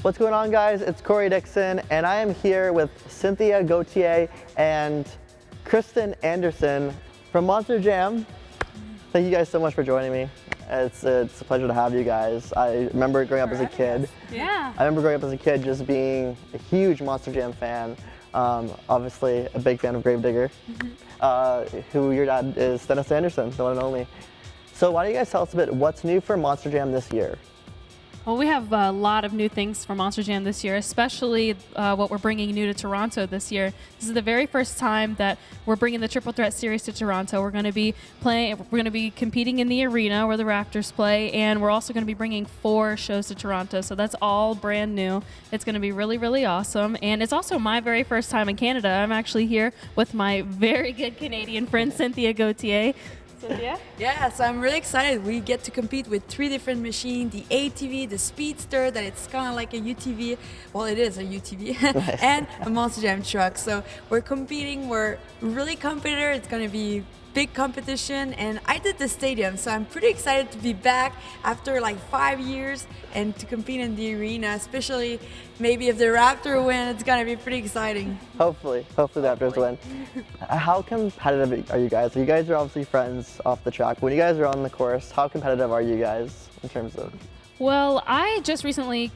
What's going on, guys? It's Corey Dixon, and I am here with Cynthia Gauthier and Kristen Anderson from Monster Jam. Thank you guys so much for joining me. It's a pleasure to have you guys. I remember growing up as a kid. Yeah. I remember growing up as a kid just being a huge Monster Jam fan. Obviously a big fan of Gravedigger, who your dad is, Dennis Anderson, the one and only. So why don't you guys tell us a bit what's new for Monster Jam this year? Well, we have a lot of new things for Monster Jam this year, especially what we're bringing new to Toronto this year. This is the very first time that we're bringing the Triple Threat Series to Toronto. We're going to be competing in the arena where the Raptors play, and we're also going to be bringing 4 shows to Toronto. So that's all brand new. It's going to be really, really awesome. And it's also my very first time in Canada. I'm actually here with my very good Canadian friend, Cynthia Gauthier. Cynthia? Yes, I'm really excited. We get to compete with 3 different machines, the ATV, the Speedster, that it's kind of like a UTV. Well, it is a UTV, and a Monster Jam truck. So we're competing. We're really competitive. It's going to be big competition, and I did the stadium, so I'm pretty excited to be back after like 5 years and to compete in the arena, especially maybe if the Raptors win. It's gonna be pretty exciting. Hopefully the Raptors win. How competitive are you guys? You guys are obviously friends off the track. When you guys are on the course, how competitive are you guys in terms of? Well, I just recently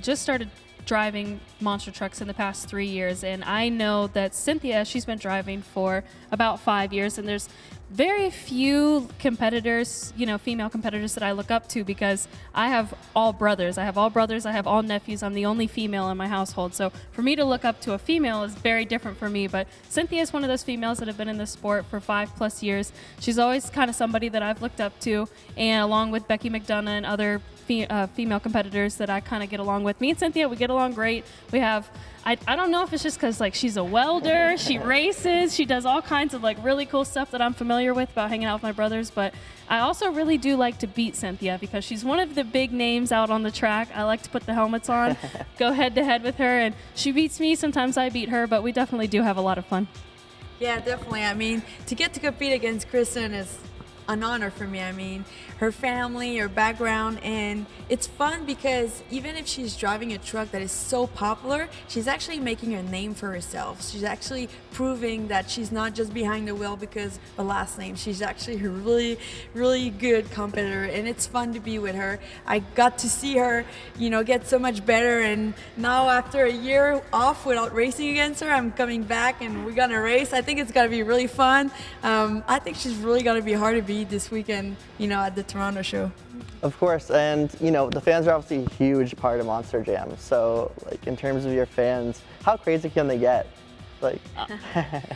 just started driving monster trucks in the past 3 years, and I know that Cynthia, she's been driving for about 5 years, and there's very few competitors, female competitors that I look up to, because I have all brothers. I have all nephews. I'm the only female in my household. So for me to look up to a female is very different for me. But Cynthia is one of those females that have been in the sport for 5+ years. She's always kind of somebody that I've looked up to, and along with Becky McDonough and other female competitors that I kind of get along with. Me and Cynthia, we get along great. We have, I don't know if it's just because she's a welder, she races, she does all kinds of really cool stuff that I'm familiar with about hanging out with my brothers, but I also really do like to beat Cynthia because she's one of the big names out on the track. I like to put the helmets on, go head to head with her, and she beats me, sometimes I beat her, but we definitely do have a lot of fun. Yeah, definitely. I mean, to get to compete against Kristen is an honor for me. I mean, her family, her background, and it's fun because even if she's driving a truck that is so popular, she's actually making a name for herself. She's actually proving that she's not just behind the wheel because her last name. She's actually a really, really good competitor, and it's fun to be with her. I got to see her, get so much better, and now after a year off without racing against her, I'm coming back and we're gonna race. I think it's gonna be really fun. I think she's really gonna be hard to beat this weekend, at the Toronto show. Of course, and the fans are obviously a huge part of Monster Jam. So, in terms of your fans, how crazy can they get?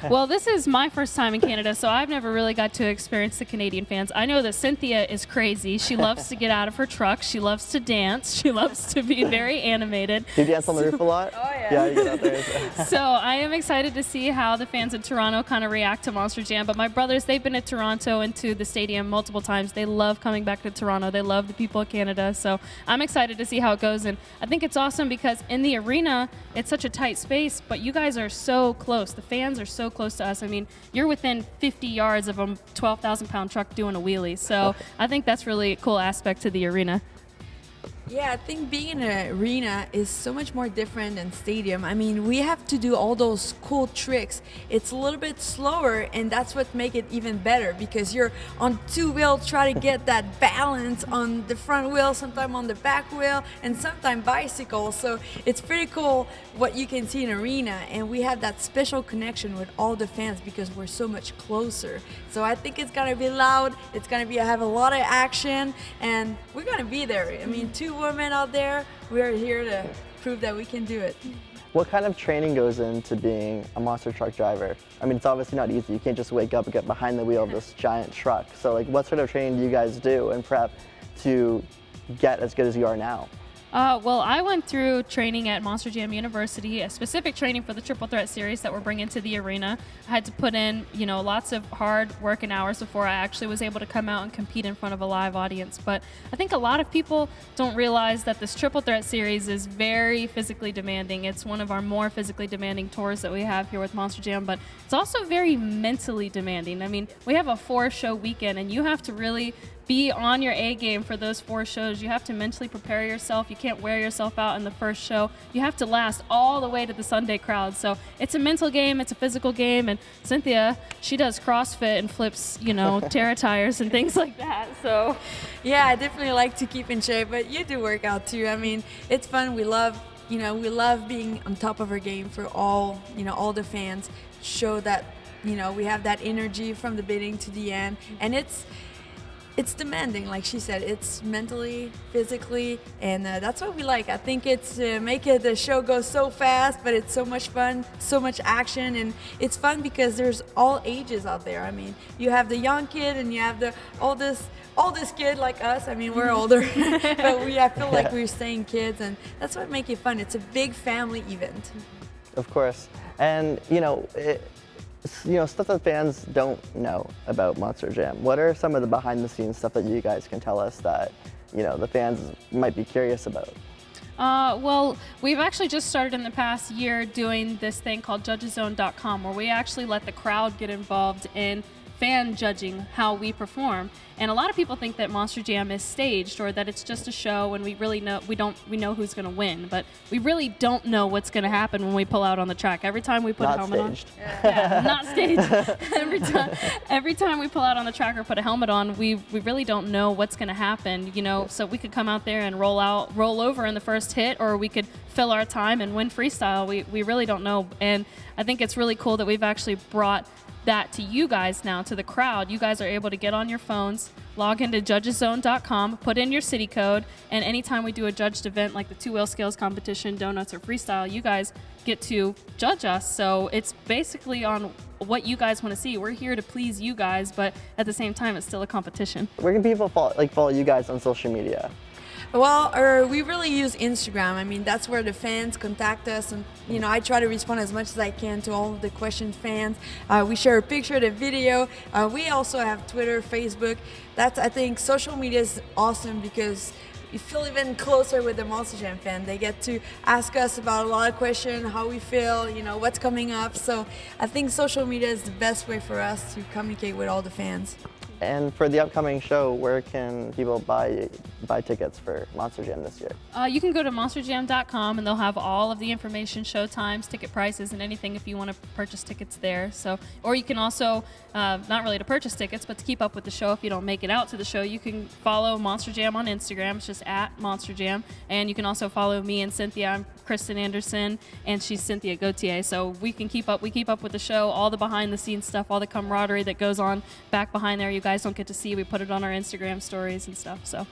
Well, this is my first time in Canada, so I've never really got to experience the Canadian fans. I know that Cynthia is crazy. She loves to get out of her truck. She loves to dance. She loves to be very animated. Do you dance on the roof a lot? Oh, yeah. Yeah, you get out there. So I am excited to see how the fans in Toronto kind of react to Monster Jam. But my brothers, they've been to Toronto and to the stadium multiple times. They love coming back to Toronto. They love the people of Canada. So I'm excited to see how it goes. And I think it's awesome because in the arena, it's such a tight space, but you guys are so close. The fans are so close to us. I mean, you're within 50 yards of a 12,000-pound truck doing a wheelie. So I think that's really a cool aspect to the arena. Yeah, I think being in an arena is so much more different than stadium. I mean, we have to do all those cool tricks. It's a little bit slower, and that's what makes it even better because you're on 2 wheels, try to get that balance on the front wheel, sometimes on the back wheel, and sometimes bicycle. So it's pretty cool what you can see in arena, and we have that special connection with all the fans because we're so much closer. So I think it's gonna be loud. It's gonna have a lot of action, and we're gonna be there. I mean, 2 women out there, we're here to prove that we can do it. What kind of training goes into being a monster truck driver? I mean, it's obviously not easy. You can't just wake up and get behind the wheel of this giant truck. So what sort of training do you guys do and prep to get as good as you are now? Well, I went through training at Monster Jam University, a specific training for the Triple Threat Series that we're bringing to the arena. I had to put in, lots of hard work and hours before I actually was able to come out and compete in front of a live audience. But I think a lot of people don't realize that this Triple Threat Series is very physically demanding. It's one of our more physically demanding tours that we have here with Monster Jam, but it's also very mentally demanding. I mean, we have a 4-show weekend, and you have to really be on your A game for those 4 shows. You have to mentally prepare yourself. You can't wear yourself out in the first show. You have to last all the way to the Sunday crowd. So it's a mental game, it's a physical game, and Cynthia, she does CrossFit and flips, Terra tires and things like that. So Yeah, I definitely like to keep in shape, but you do work out too. I mean, it's fun. We love being on top of our game for all the fans. Show that, we have that energy from the beginning to the end, and it's demanding, like she said. It's mentally, physically, and that's what we like. I think it's the show go so fast, but it's so much fun, so much action, and it's fun because there's all ages out there. I mean, you have the young kid and you have the oldest kid like us. I mean, we're older, but I feel like we're staying kids, and that's what makes it fun. It's a big family event. Of course. And, stuff that fans don't know about Monster Jam. What are some of the behind-the-scenes stuff that you guys can tell us that, the fans might be curious about? Well, we've actually just started in the past year doing this thing called judgeszone.com, where we actually let the crowd get involved in fan judging how we perform. And a lot of people think that Monster Jam is staged, or that it's just a show and we know who's going to win, but we really don't know what's going to happen when we pull out on the track. Every time we put a helmet on. Yeah, not staged. every time we pull out on the track or put a helmet on, we really don't know what's going to happen, so we could come out there and roll over in the first hit, or we could fill our time and win freestyle. We really don't know. And I think it's really cool that we've actually brought that to you guys now, to the crowd. You guys are able to get on your phones, log into judgeszone.com, put in your city code, and anytime we do a judged event like the 2-wheel scales competition, donuts, or freestyle, you guys get to judge us. So it's basically on what you guys want to see. We're here to please you guys, but at the same time, it's still a competition. Where can people follow you guys on social media? Well, we really use Instagram. I mean, that's where the fans contact us, and I try to respond as much as I can to all of the question fans. We share a picture, the video. We also have Twitter, Facebook. I think social media is awesome because you feel even closer with the Monster Jam fan. They get to ask us about a lot of questions, how we feel, what's coming up. So I think social media is the best way for us to communicate with all the fans. And for the upcoming show, where can people buy tickets for Monster Jam this year? You can go to monsterjam.com, and they'll have all of the information, show times, ticket prices, and anything if you want to purchase tickets there. So, or you can also, not really to purchase tickets, but to keep up with the show if you don't make it out to the show, you can follow Monster Jam on Instagram. It's just @MonsterJam. And you can also follow me and Cynthia. I'm Kristen Anderson, and she's Cynthia Gauthier. So we keep up with the show, all the behind-the-scenes stuff, all the camaraderie that goes on back behind there. You guys don't get to see. We put it on our Instagram stories and stuff. So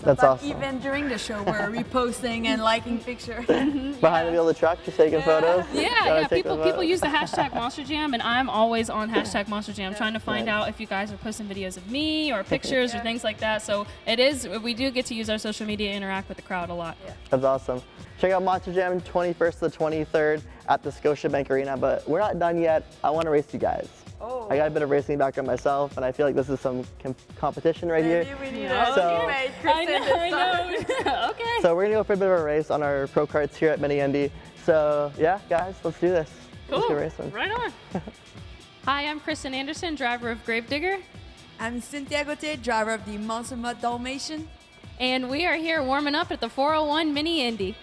that's awesome. Even during the show, we're reposting and liking pictures. Behind the wheel of the truck, just taking photos. Yeah. People use the hashtag Monster Jam, and I'm always on hashtag Monster Jam, trying to find out if you guys are posting videos of me or pictures or things like that. So we do get to use our social media, interact with the crowd a lot. Yeah. That's awesome. Check out Monster Jam 21st to the 23rd at the Scotiabank Arena, but we're not done yet. I want to race you guys. Oh. I got a bit of racing background myself, and I feel like this is some competition right here. We need I know. Okay. So we're gonna go for a bit of a race on our pro karts here at Mini Indy. So yeah, guys, let's do this. Cool. Let's get racing. Right on. Hi, I'm Kristen Anderson, driver of Gravedigger. I'm Cynthia Gauthier, driver of the Monster Dalmatian. And we are here warming up at the 401 Mini Indy.